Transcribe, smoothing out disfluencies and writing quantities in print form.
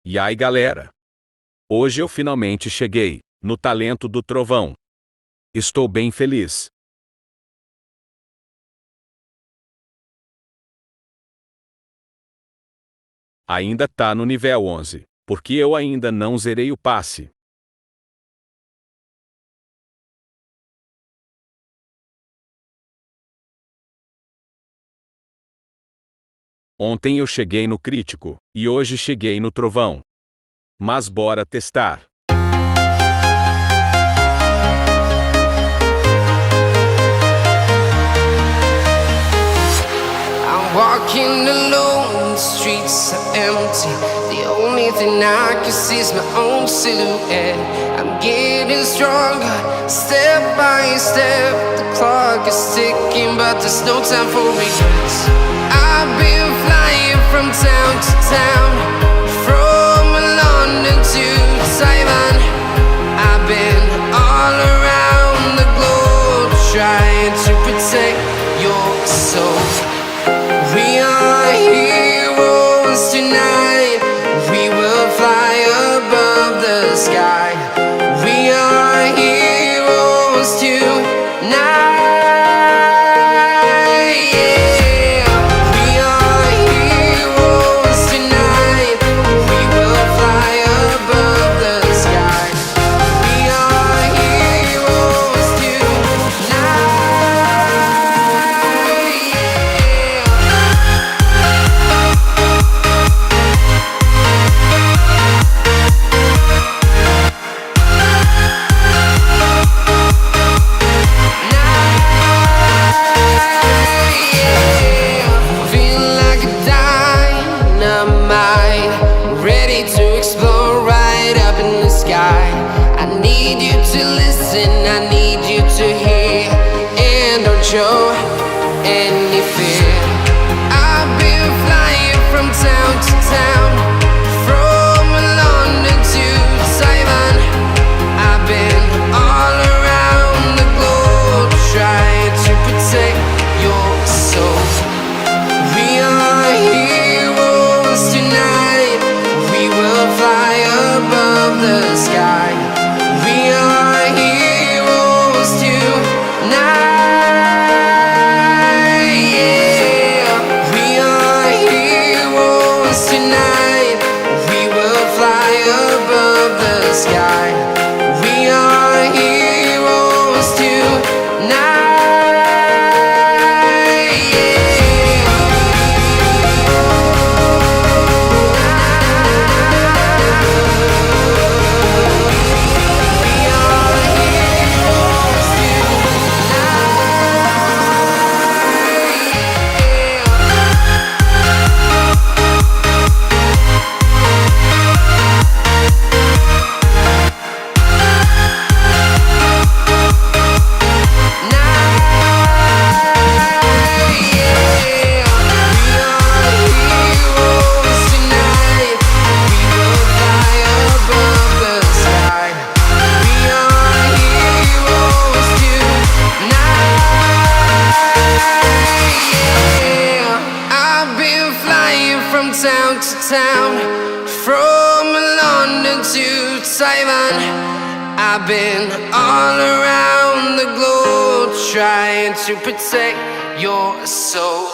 E aí galera, hoje eu finalmente cheguei no talento do trovão. Estou bem feliz. Ainda tá no nível 11, porque eu ainda não zerei o passe. Ontem eu cheguei no crítico, e hoje cheguei no trovão. Mas bora testar. Walking alone, the streets are empty. The only thing I can see is my own silhouette. I'm getting stronger, step by step. The clock is ticking, but there's no time for regrets. I've been flying from town to town, from London to Taiwan. I've been all around the globe, trying to protect your soul. We are heroes tonight. We will fly above the sky. We are heroes tonight. Yeah. We are heroes tonight. We will fly above the sky. We are heroes tonight. I need you to hear and don't show any fear. I've been flying from town to town, from London to Taiwan. I've been all around the globe, trying to protect your soul. We are heroes tonight. We will fly above the sky. We are heroes tonight. Yeah. We are heroes tonight. We will fly above the sky. We are heroes tonight. Town to town, from London to Taiwan. I've been all around the globe, trying to protect your soul.